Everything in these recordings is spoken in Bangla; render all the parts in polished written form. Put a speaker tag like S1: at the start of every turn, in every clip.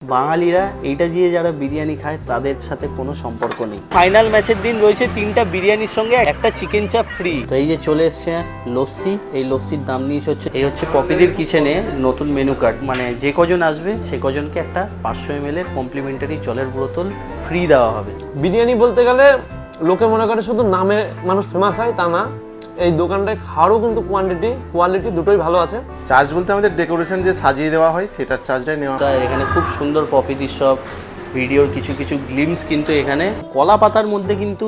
S1: বাঙালিরা এইটা দিয়ে যারা বিরিয়ানি খায় তাদের সাথে কোনো সম্পর্ক নেই। ফাইনাল ম্যাচের দিন রয়েছে 3টা বিরিয়ানির সঙ্গে একটা চিকেন চাপ ফ্রি। তো এই যে চলে এসছে লস্যি, এই লস্যির দাম নিয়েছে হচ্ছে এই হচ্ছে পপিদির কিচেনে নতুন মেনু কার্ড, মানে যে কজন আসবে সে কজনকে একটা 500 ml এর কমপ্লিমেন্টারি জলের বোতল ফ্রি দেওয়া হবে।
S2: বিরিয়ানি বলতে গেলে লোকে মনে করে শুধু নামে মানুষ ফেমাস হয়, তা না। এই দোকানটায় খাওয়ারও কিন্তু কোয়ালিটি দুটোই ভালো আছে।
S3: চার্জ বলতে আমাদের ডেকোরেশন যে সাজিয়ে দেওয়া হয় সেটার চার্জটাই নেওয়া হয়।
S1: এখানে খুব সুন্দর পপিদির সব ভিডিওর কিছু গ্লিমস কিন্তু এখানে কলা পাতার মধ্যে কিন্তু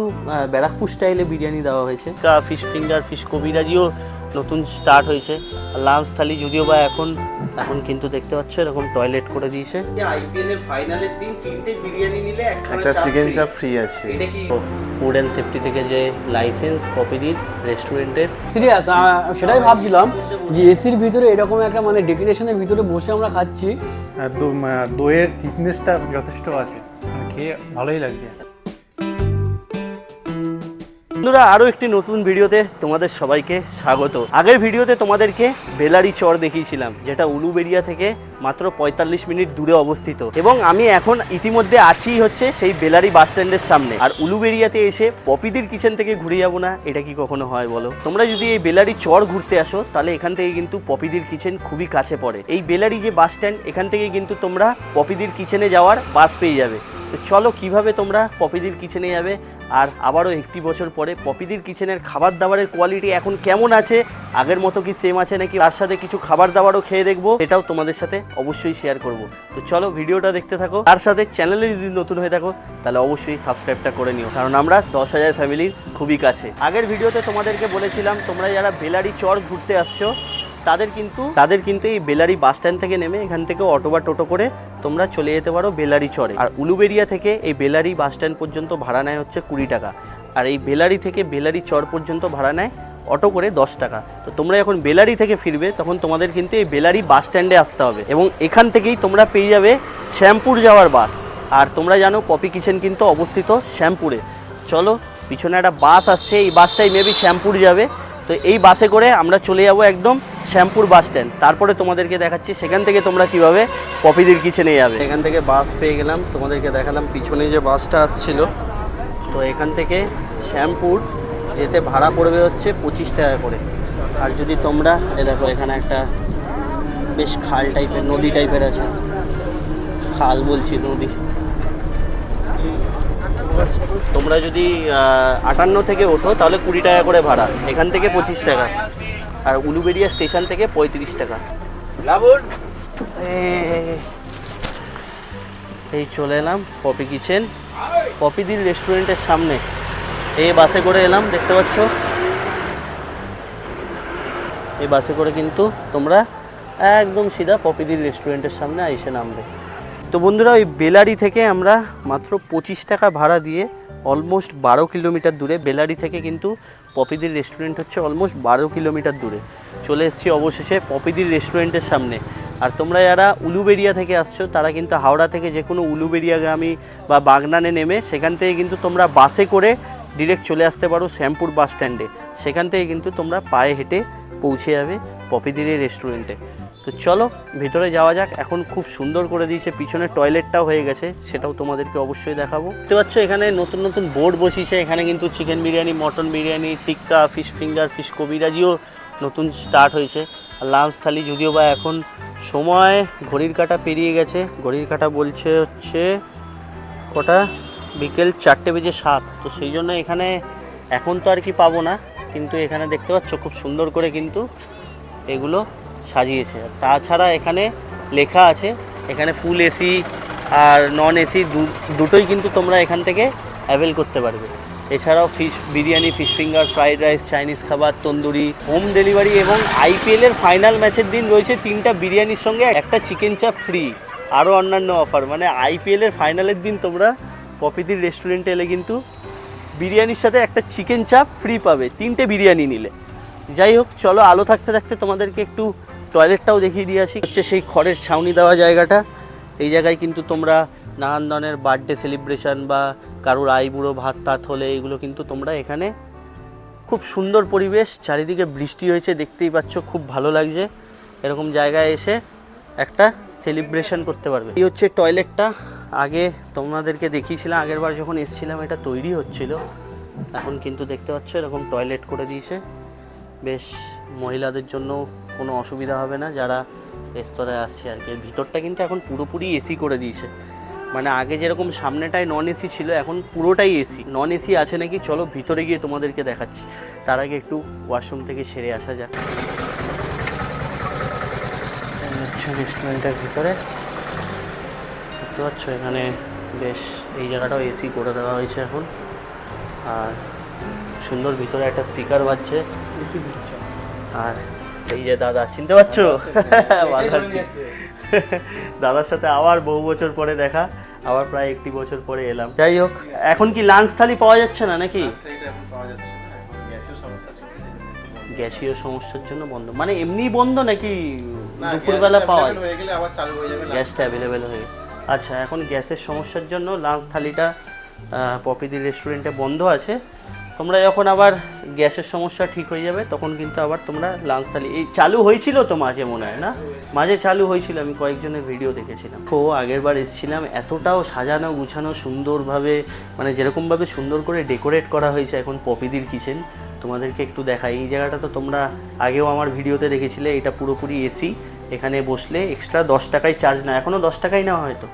S1: ব্যারাকপুর স্টাইলে বিরিয়ানি দেওয়া হয়েছে। ফিশ ফিঙ্গার, ফিশ কবিরাজিও নতুন স্টার্ট হয়েছে। লাঞ্চ থালি যদিও বা এখন কিন্তু দেখতে পাচ্ছ এরকম টয়লেট করে দিয়েছে। আইপিএল এর ফাইনালের দিন 3টে বিরিয়ানি নিলে
S3: একটা চিকেন চাপ ফ্রি আছে।
S1: এটা কি ফুড অ্যান্ড সেফটি থেকে যে লাইসেন্স পপিদির রেস্টুরেন্টের?
S4: সিরিয়াস, সেটাই ভাবছিলাম যে এসির ভিতরে এরকম একটা মানে ডেকোরেশনের ভিতরে বসে আমরা খাচ্ছি।
S5: দইয়ের থিকনেসটা যথেষ্ট আছে, মানে খেয়ে ভালোই লাগছে।
S1: বন্ধুরা, আরও একটি নতুন ভিডিওতে তোমাদের সবাইকে স্বাগত। আগের ভিডিওতে তোমাদেরকে বেলারি চর দেখিয়েছিলাম, যেটা উলুবেড়িয়া থেকে মাত্র 45 মিনিট দূরে অবস্থিত, এবং আমি এখন ইতিমধ্যে আছি হচ্ছে সেই বেলারি বাস স্ট্যান্ডের সামনে। আর উলুবেড়িয়াতে এসে পপিদির কিচেন থেকে ঘুরে যাবো না, এটা কি কখনো হয় বলো? তোমরা যদি এই বেলারি চর ঘুরতে আসো তাহলে এখান থেকে কিন্তু পপিদির কিচেন খুবই কাছে পড়ে। এই বেলারি যে বাস স্ট্যান্ড, এখান থেকে কিন্তু তোমরা পপিদির কিচেনে যাওয়ার বাস পেয়ে যাবে। তো চলো কিভাবে তোমরা পপিদির কিচেনে যাবে, আর আবারও একটি বছর পরে পপিদির কিচেনের খাবার দাবারের কোয়ালিটি এখন কেমন আছে, আগের মতো কি সেম আছে নাকি তার সাথে কিছু খাবার দাবারও খেয়ে দেখবো, এটাও তোমাদের সাথে অবশ্যই শেয়ার করব। তো চলো ভিডিওটা দেখতে থাকো। তার সাথে চ্যানেলে যদি নতুন হয়ে থাকো তাহলে অবশ্যই সাবস্ক্রাইবটা করে নিও, কারণ আমরা 10,000 ফ্যামিলির খুবই কাছে। আগের ভিডিওতে তোমাদেরকে বলেছিলাম তোমরা যারা বেলারি চর ঘুরতে আসছো তাদের কিন্তু এই বেলারি বাস স্ট্যান্ড থেকে নেমে এখান থেকে অটো বা টোটো করে তোমরা চলে যেতে পারো বেলারি চরে। আর উলুবেড়িয়া থেকে এই বেলারি বাস স্ট্যান্ড পর্যন্ত ভাড়া নেয় হচ্ছে 20 টাকা, আর এই বেলারি থেকে বেলারি চর পর্যন্ত ভাড়া নেয় অটো করে 10 টাকা। তো তোমরা যখন বেলারি থেকে ফিরবে তখন তোমাদের কিন্তু এই বেলারি বাস স্ট্যান্ডে আসতে হবে, এবং এখান থেকেই তোমরা পেয়ে যাবে শ্যামপুর যাওয়ার বাস। আর তোমরা জানো পপি কিচেন কিন্তু অবস্থিত শ্যামপুরে। চলো, পিছনে একটা বাস আসছে, এই বাসটাই মেবি শ্যামপুর যাবে। তো এই বাসে করে আমরা চলে যাব একদম শ্যামপুর বাস স্ট্যান্ড, তারপরে তোমাদেরকে দেখাচ্ছি সেখান থেকে তোমরা কিভাবে পপিদির কিচেনে যাবে। এখান থেকে বাস পেয়ে গেলাম, তোমাদেরকে দেখালাম পিছনে যে বাসটা আসছিল। তো এখান থেকে শ্যামপুর যেতে ভাড়া পড়বে হচ্ছে 25 টাকা করে। আর যদি তোমরা দেখো এখানে একটা বেশ খাল টাইপের, নদী টাইপের আছে, খাল বলছি নদী। তোমরা যদি 58 থেকে ওঠো তাহলে 20 টাকা করে ভাড়া, এখান থেকে 25 টাকা, আর উলুবেড়িয়া স্টেশন থেকে 35 টাকা। এই চলে এলাম পপি কিচেন, পপিদির রেস্টুরেন্টের সামনে। এই বাসে করে এলাম, দেখতে পাচ্ছ এই বাসে করে কিন্তু তোমরা একদম সিধা পপিদির রেস্টুরেন্টের সামনে এসে নামবে। তো বন্ধুরা, ওই বেলারি থেকে আমরা মাত্র 25 টাকা ভাড়া দিয়ে অলমোস্ট 12 কিলোমিটার দূরে, বেলারি থেকে কিন্তু পপিদির রেস্টুরেন্ট হচ্ছে অলমোস্ট 12 কিলোমিটার দূরে চলে এসেছি অবশেষে পপিদির রেস্টুরেন্টের সামনে। আর তোমরা যারা উলুবেড়িয়া থেকে আসছো তারা কিন্তু হাওড়া থেকে যে কোনো উলুবেড়িয়াগামী বা বাগনানে নেমে সেখান থেকে কিন্তু তোমরা বাসে করে ডিরেক্ট চলে আসতে পারো শ্যামপুর বাস স্ট্যান্ডে। সেখান থেকে কিন্তু তোমরা পায়ে হেঁটে পৌঁছে যাবে পপিদির রেস্টুরেন্টে। তো চলো ভিতরে যাওয়া যাক। এখন খুব সুন্দর করে দিয়েছে, পিছনে টয়লেটটাও হয়ে গেছে, সেটাও তোমাদেরকে অবশ্যই দেখাবো। দেখতে পাচ্ছ এখানে নতুন বোর্ড বসিয়েছে। এখানে কিন্তু চিকেন বিরিয়ানি, মটন বিরিয়ানি, টিক্কা, ফিশ ফিঙ্গার, ফিশ কবিরাজিও নতুন স্টার্ট হয়েছে। আর লাঞ্চ থালি যদিও বা এখন সময় ঘড়ির কাঁটা পেরিয়ে গেছে, ঘড়ির কাঁটা বলছে হচ্ছে কটা, বিকেল 4:07। তো সেই জন্য এখানে এখন তো আর কি পাবো না, কিন্তু এখানে দেখতে পাচ্ছ খুব সুন্দর করে কিন্তু এগুলো সাজিয়েছে। তাছাড়া এখানে লেখা আছে এখানে ফুল এসি আর নন এসি দুটোই কিন্তু তোমরা এখান থেকে অ্যাভেল করতে পারবে। এছাড়াও fish biryani, fish finger, fried rice, Chinese খাবার, তন্দুরি, হোম ডেলিভারি, এবং আইপিএলের ফাইনাল ম্যাচের দিন রয়েছে 3টা বিরিয়ানির সঙ্গে একটা চিকেন চাপ ফ্রি, আরও অন্যান্য অফার। মানে আইপিএলের ফাইনালের দিন তোমরা পপিদির রেস্টুরেন্টে এলে কিন্তু বিরিয়ানির সাথে একটা চিকেন চাপ ফ্রি পাবে 3টে বিরিয়ানি নিলে। যাই হোক, চলো আলো থাকতে থাকতে তোমাদেরকে একটু টয়লেটটাও দেখিয়ে দিয়ে আসি। হচ্ছে সেই খড়ের ছাউনি দেওয়া জায়গাটা, এই জায়গায় কিন্তু তোমরা নানান ধরনের বার্থডে সেলিব্রেশন বা কারোর আইবুড়ো ভাত টাত হলে এগুলো কিন্তু তোমরা এখানে, খুব সুন্দর পরিবেশ, চারিদিকে বৃষ্টি হয়েছে দেখতেই পাচ্ছ, খুব ভালো লাগছে। এরকম জায়গায় এসে একটা সেলিব্রেশন করতে পারবে। এই হচ্ছে টয়লেটটা, আগে তোমাদেরকে দেখিয়েছিলাম আগের বার যখন এসেছিলাম, এটা তৈরি হচ্ছিল। এখন কিন্তু দেখতে পাচ্ছ এরকম টয়লেট করে দিয়েছে, বেশ মহিলাদের জন্য কোনো অসুবিধা হবে না যারা রেস্তোরাঁয় আসছে আর কি। এর ভিতরটা কিন্তু এখন পুরোপুরি এসি করে দিয়েছে, মানে আগে যেরকম সামনেটায় নন এসি ছিল এখন পুরোটাই এসি। নন এসি আছে নাকি চলো ভিতরে গিয়ে তোমাদেরকে দেখাচ্ছি, তার আগে একটু ওয়াশরুম থেকে সেরে আসা যাক। রেস্টুরেন্টের ভিতরে দেখতে পাচ্ছ এখানে বেশ এই জায়গাটাও এসি করে দেওয়া হয়েছে এখন, আর সুন্দর ভিতরে একটা স্পিকার বাজছে। আর এই যে দাদা, চিনতে পারছো? ভালো আছি। দাদার সাথে আবার বহু বছর পরে দেখা, আবার প্রায় 1 বছর পরে এলাম। যাই হোক, এখন কি লাঞ্চ থালি পাওয়া যাচ্ছে না নাকি? গ্যাসীয় সমস্যার জন্য বন্ধ, মানে এমনি বন্ধ নাকি দুপুরবেলা পাওয়া যায়? গ্যাসটা অ্যাভেলেবেল হয়ে, আচ্ছা এখন গ্যাসের সমস্যার জন্য লাঞ্চ থালিটা পপিদির রেস্টুরেন্টে বন্ধ আছে। তোমরা যখন আবার গ্যাসের সমস্যা ঠিক হয়ে যাবে তখন কিন্তু আবার তোমরা লাঞ্চ থালি, এই চালু হয়েছিল তো মাঝে, মনে হয় না মাঝে চালু হয়েছিল, আমি কয়েকজনের ভিডিও দেখেছিলাম। তো আগের বার এসেছিলাম, এতটাও সাজানো গুছানো সুন্দরভাবে, মানে যেরকমভাবে সুন্দর করে ডেকোরেট করা হয়েছে এখন পপিদির কিচেন, তোমাদেরকে একটু দেখাই। এই জায়গাটা তো তোমরা আগেও আমার ভিডিওতে দেখেছিলে, এটা পুরোপুরি এসি। এখানে বসলে এক্সট্রা 10 টাকায় চার্জ না, এখনও 10 টাকাই নেওয়া হয়তো।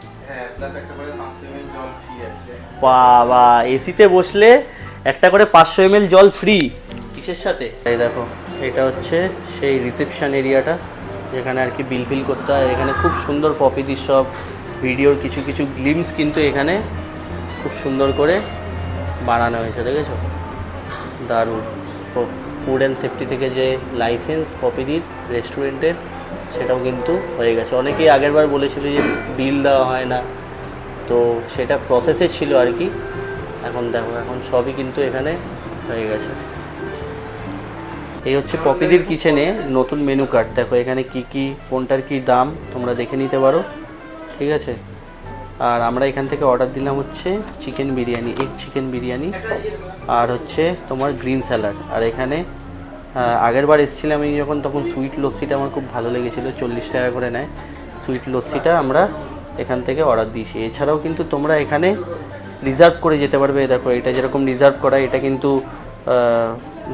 S1: বাবা, এসিতে বসলে একটা করে 500 ml জল ফ্রি, কিসের সাথে? এই দেখো, এটা হচ্ছে সেই রিসেপশন এরিয়াটা যেখানে আর কি বিল ফিল করতে হয়। এখানে খুব সুন্দর পপিদির সব ভিডিওর কিছু কিছু গ্লিমস কিন্তু এখানে খুব সুন্দর করে বানানো হয়েছে, দেখেছো? দারুণ। ফুড অ্যান্ড সেফটি থেকে যে লাইসেন্স পপিদির রেস্টুরেন্টের, সেটাও কিন্তু হয়ে গেছে। অনেকেই আগেরবার বলেছিল যে বিল দেওয়া হয় না, তো সেটা প্রসেসে ছিল আর কি। এখন দেখো, এখন সবই কিন্তু এখানে হয়ে গেছে। এই হচ্ছে পপিদির কিচেনে নতুন মেনু কার্ড। দেখো এখানে কি কি, কোনটার কি দাম তোমরা দেখে নিতে পারো, ঠিক আছে? আর আমরা এখান থেকে অর্ডার দিলাম হচ্ছে chicken biryani, egg chicken biryani, আর হচ্ছে তোমার গ্রিন স্যালাড। আর এখানে আগের বার এসেছিলাম আমি যখন, তখন সুইট লস্যিটা আমার খুব ভালো লেগেছিলো, 40 টাকা করে নেয় সুইট লস্যিটা, আমরা এখান থেকে অর্ডার দিয়েছি। এছাড়াও কিন্তু তোমরা এখানে রিজার্ভ করে যেতে পারবে। দেখো এটা যেরকম রিজার্ভ করা, এটা কিন্তু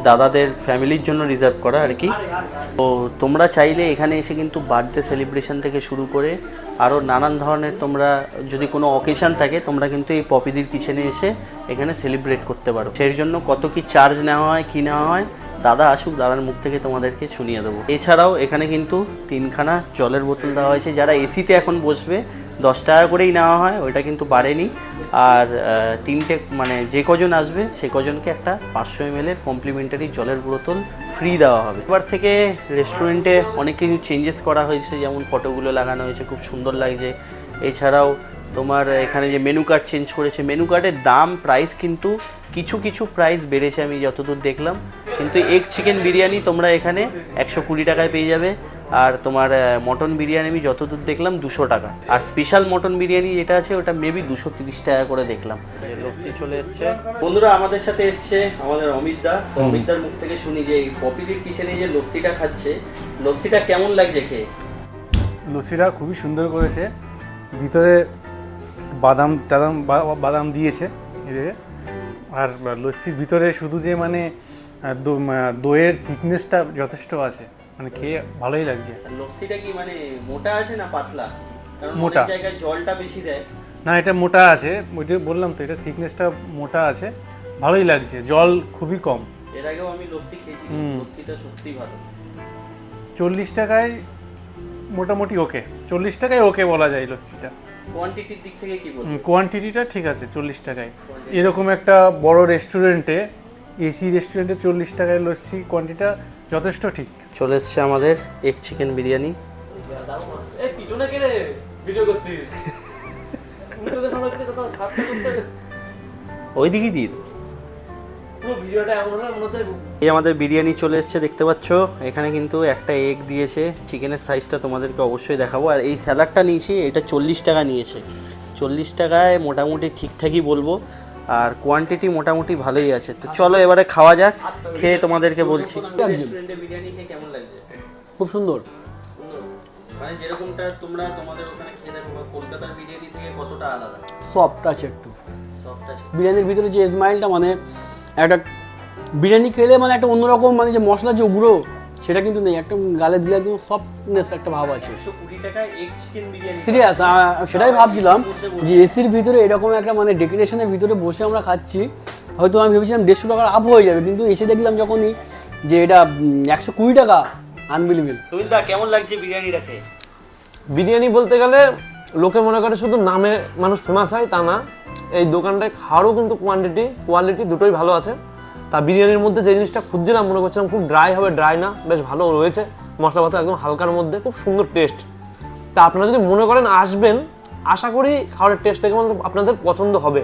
S1: দাদাদের ফ্যামিলির জন্য রিজার্ভ করা আর কি। তো তোমরা চাইলে এখানে এসে কিন্তু বার্থডে সেলিব্রেশন থেকে শুরু করে আরও নানান ধরনের, তোমরা যদি কোনো অকেশান থাকে তোমরা কিন্তু এই পপিদির কিচেনে এসে এখানে সেলিব্রেট করতে পারো। সেই জন্য কত কি চার্জ নেওয়া হয়, কী নেওয়া হয়, দাদা আসুক, দাদার মুখ থেকে তোমাদেরকে শুনিয়ে দেবো। এছাড়াও এখানে কিন্তু 3খানা জলের বোতল দেওয়া হয়েছে। যারা এসিতে এখন বসবে 10 টাকা করেই নেওয়া হয়, ওইটা কিন্তু বাড়েনি। আর 3টে, মানে যে কজন আসবে সে কজনকে একটা 500 ml কমপ্লিমেন্টারি জলের বোতল ফ্রি দেওয়া হবে। এবার থেকে রেস্টুরেন্টে অনেক কিছু চেঞ্জেস করা হয়েছে, যেমন ফটোগুলো লাগানো হয়েছে, খুব সুন্দর লাগছে। এছাড়াও তোমার এখানে যে মেনু কার্ড চেঞ্জ করেছে, মেনু কার্ডের দাম প্রাইস কিন্তু কিছু কিছু প্রাইস বেড়েছে আমি যতদূর দেখলাম, কিন্তু এগ চিকেন বিরিয়ানি তোমরা এখানে 120 টাকায় পেয়ে যাবে। আর তোমার মটন বিরিয়ানি আমি যতদূর দেখলাম 200 টাকা, আর স্পেশাল মটন বিরিয়ানি যেটা আছে ওটা মেবি 230 টাকা করে দেখলাম। লস্যি চলে এসছে বন্ধুরা, আমাদের সাথে এসছে আমাদের অমিতদা। তো অমিতদার মুখ থেকে শুনি যে এই পপিদির কিচেনে যে লস্যিটা খাচ্ছে, লস্যিটা কেমন লাগছে খেয়ে?
S5: লস্যিটা খুবই সুন্দর করেছে, ভিতরে বাদাম দিয়েছে এদিকে। আর লস্যির ভিতরে শুধু যে মানে দইয়ের থিকনেসটা যথেষ্ট আছে, মানে খেয়ে ভালোই লাগছে।
S1: লস্যিটা কি মানে মোটা আছে না পাতলা? কারণ
S5: মোটা।
S1: অনেক জায়গায় জলটা বেশি দেয়।
S5: না, এটা মোটা আছে, ওই যে বললাম তো, এটা থিকনেসটা মোটা আছে, ভালোই লাগছে, জল খুবই কম।
S1: এর আগেও আমি লস্যি খেয়েছি, লস্যিটা সত্যিই ভালো।
S5: 40 টাকায় মোটামুটি ওকে, 40 টাকায় ওকে বলা যায় লস্যিটা।
S1: কোয়ান্টিটির দিক থেকে কি বলবো?
S5: কোয়ান্টিটিটা ঠিক আছে 40 টাকায়। এরকম একটা বড় রেস্টুরেন্টে, এসি রেস্টুরেন্টে 40 টাকায় লস্যি, কোয়ান্টিটিটা যথেষ্ট ঠিক।
S1: চলে এসছে আমাদের এগ চিকেন বিরিয়ানি।
S2: এই পিছনে কে রে ভিডিও করছিস? উল্টোতে ভালো করে তো সাবটা করতে
S1: ওইদিকে দিয়ে
S2: পুরো ভিডিওটা এমন হলো মনে হচ্ছে।
S1: এই আমাদের বিরিয়ানি চলে এসছে, দেখতে পাচ্ছ। এখানে কিন্তু একটা এগ দিয়েছে, চিকেনের সাইজটা তোমাদেরকে অবশ্যই দেখাবো। আর এই স্যালাডটা নিয়েছি, এটা 40 টাকা নিয়েছে। 40 টাকায় মোটামুটি ঠিকঠাকই বলবো, আর কোয়ান্টিটি মোটামুটি ভালোই আছে। তো চলো এবারে খাওয়া যাক, খেয়ে তোমাদেরকে বলছি। রেস্টুরেন্টে বিরিয়ানি খেয়ে কেমন লাগছে?
S4: খুব সুন্দর।
S1: মানে যেরকমটা তোমরা তোমাদের ওখানে খেয়ে দেখো বা কলকাতার বিরিয়ানি থেকে কতটা আলাদা?
S4: সফট আছে একটু
S1: সফট আছে।
S4: বিরিয়ানির ভিতরে যে স্মাইলটা, মানে একটা বিরিয়ানি খেলে মানে একটা অন্যরকম, মানে যে মশলা যে উগ্রো সেটা কিন্তু নেই, একটা গালে দিলে একদম সফটনেস একটা ভাব আছে।
S1: 120 টাকায় এগ চিকেন বিরিয়ানি।
S4: সিরিয়াস, সেটাই ভাবছিলাম যে এসির ভিতরে এরকম একটা মানে ডেকোরেশনের ভিতরে বসে আমরা খাচ্ছি, হয়তো আমি ভেবেছিলাম 150 টাকার আপ হয়ে যাবে, কিন্তু এসে দেখলাম যখনই যে এটা 120 টাকা, আনবিলিভেবল।
S1: তুমি দা কেমন লাগছে বিরিয়ানিটা খেয়ে?
S2: বিরিয়ানি বলতে গেলে লোকে মনে করে শুধু নামে মানুষ ফেমাস হয়, তা না। এই দোকানটায় খাওয়ারও কিন্তু কোয়ালিটি দুটোই ভালো আছে। তা বিরিয়ানির মধ্যে যে জিনিসটা খুঁজছিলাম, মনে করছিলাম খুব ড্রাই হবে, ড্রাই না, বেশ ভালো রয়েছে, মশলা পাতা একদম হালকার মধ্যে, খুব সুন্দর টেস্ট। তা আপনারা যদি মনে করেন আসবেন, আশা করি খাওয়ারের টেস্ট দেখে আপনাদের পছন্দ হবে।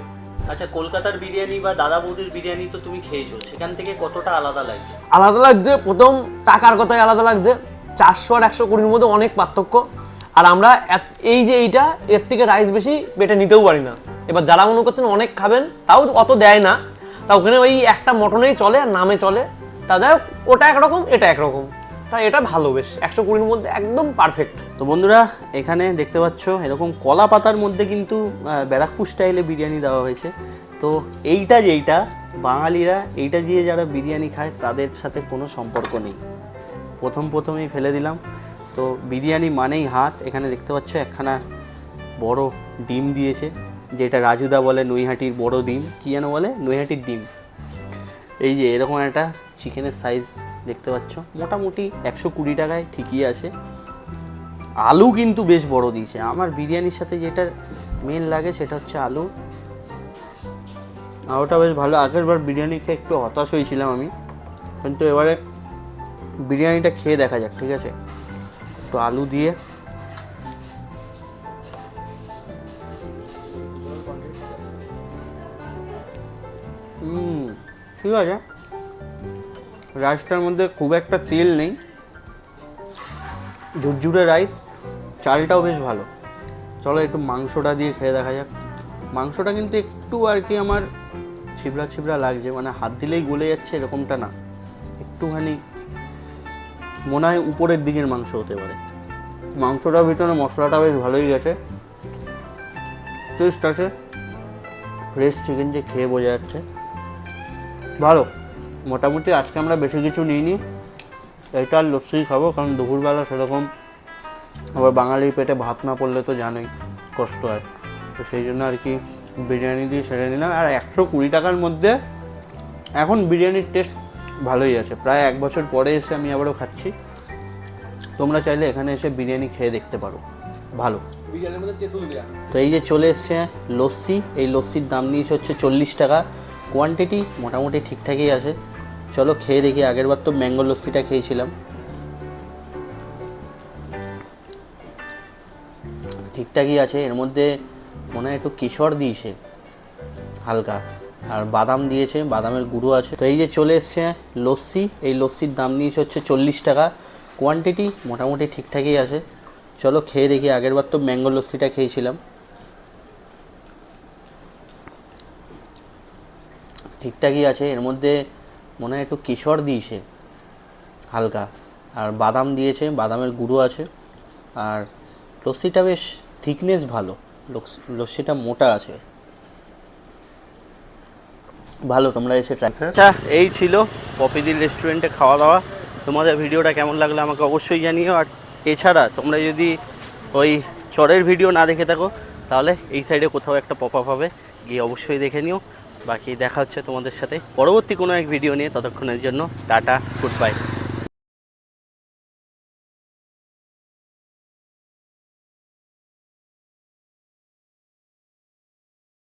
S1: আচ্ছা, কলকাতার বিরিয়ানি বা দাদা বৌদির বিরিয়ানি তো তুমি খেয়েছো, সেখান থেকে কতটা আলাদা লাগছে?
S2: আলাদা লাগছে, প্রথম টাকার কথাই আলাদা লাগছে। 400 আর 120-র মধ্যে অনেক পার্থক্য। আর আমরা এই যে এইটা, এর থেকে রাইস বেশি পেটে নিতেও পারি না। এবার যারা মনে করছেন অনেক খাবেন, তাও অত দেয় না, তা ওখানে ওই একটা মটনেই চলে আর নামে চলে, তাদের ওটা একরকম এটা একরকম, তাই এটা ভালো, বেশ 120-র মধ্যে একদম পারফেক্ট।
S1: তো বন্ধুরা, এখানে দেখতে পাচ্ছ এরকম কলা পাতার মধ্যে কিন্তু ব্যারাকপুর স্টাইলে বিরিয়ানি দেওয়া হয়েছে। তো যেইটা বাঙালিরা এইটা দিয়ে যারা বিরিয়ানি খায় তাদের সাথে কোনো সম্পর্ক নেই, প্রথমেই ফেলে দিলাম। তো বিরিয়ানি মানেই হাত। এখানে দেখতে পাচ্ছ একখানা বড় ডিম দিয়েছে, যেটা রাজুদা বলে নৈহাটির বড় ডিম, কী যেন বলে, নৈহাটির ডিম। এই যে এরকম একটা চিকেনের সাইজ দেখতে পাচ্ছ, মোটামুটি 120 টাকায় ঠিকই আছে। আলু কিন্তু বেশ বড় দিয়েছে। আমার বিরিয়ানির সাথে যেটা মেন লাগে সেটা হচ্ছে আলু, আর ওটা বেশ ভালো। আগের বার বিরিয়ানি খেয়ে একটু হতাশ হয়েছিলাম আমি, কিন্তু এবারে বিরিয়ানিটা খেয়ে দেখা যাক, ঠিক আছে? একটু আলু দিয়ে ঠিক আছে। রাইসটার মধ্যে খুব একটা তেল নেই, ঝুরঝুরে রাইস, চালটাও বেশ ভালো। চলো একটু মাংসটা দিয়ে খেয়ে দেখা যাক। মাংসটা কিন্তু একটু আর কি আমার ছিবড়া লাগছে, মানে হাত দিলেই গলে যাচ্ছে এরকমটা না, একটুখানি মনে হয় উপরের দিকের মাংস হতে পারে। মাংসটার ভিতরে মশলাটা বেশ ভালোই গেছে, টেস্ট আছে, ফ্রেশ চিকেন যে খেয়ে বোঝা যাচ্ছে, ভালো। মোটামুটি আজকে আমরা বেশি কিছু নিইনি, এটা আর লস্যি খাবো, কারণ দুপুরবেলা সেরকম আবার বাঙালির পেটে ভাত না পড়লে তো জানোই কষ্ট হয়, তো সেই জন্য আর কি বিরিয়ানি দিয়ে সেরে নিলাম। আর 120 টাকার মধ্যে এখন বিরিয়ানির টেস্ট ভালোই আছে। প্রায় 1 বছর পরে এসে আমি আবারও খাচ্ছি। তোমরা চাইলে এখানে এসে বিরিয়ানি খেয়ে দেখতে পারো, ভালো।
S4: বিরিয়ানির মধ্যে তেঁতুল দেয়া।
S1: তো এই যে চলে এসছে লস্যি, এই লস্যির দাম নিয়েছে হচ্ছে 40 টাকা। কোয়ান্টিটি মোটামুটি ঠিকঠাকই আছে। চলো খেয়ে দেখি। আগেরবার তো ম্যাঙ্গো লস্যিটা খেয়েছিলাম, ঠিকঠাকই আছে। এর মধ্যে মনে হয় একটু কেশর দিয়েছে হালকা, আর বাদাম দিয়েছে, বাদামের গুঁড়ো আছে। তো এই যে চলে এসছে লস্যি, এই লস্যির দাম নিয়েছে হচ্ছে 40 টাকা। কোয়ান্টিটি মোটামুটি ঠিকঠাকই আছে। চলো খেয়ে দেখি। আগেরবার তো ম্যাঙ্গো লস্যিটা খেয়েছিলাম, ঠিকঠাকই আছে। এর মধ্যে মনে হয় একটু কেশর দিয়েছে হালকা, আর বাদাম দিয়েছে, বাদামের গুঁড়ো আছে। আর লস্যিটা বেশ থিকনেস ভালো, লস্যিটা মোটা আছে, ভালো। তোমরা এসে ট্রাই। আচ্ছা, এই ছিল পপিদির রেস্টুরেন্টে খাওয়া দাওয়া। তোমাদের ভিডিওটা কেমন লাগলো আমাকে অবশ্যই জানিও। আর এছাড়া তোমরা যদি ওই চরের ভিডিও না দেখে থাকো, তাহলে এই সাইডে কোথাও একটা পপ আপ হবে, গিয়ে অবশ্যই দেখে নিও। বাকি দেখা হচ্ছে তোমাদের সাথে পরবর্তী কোনো এক ভিডিও নিয়ে। ততক্ষণের জন্য টাটা, গুড বাই।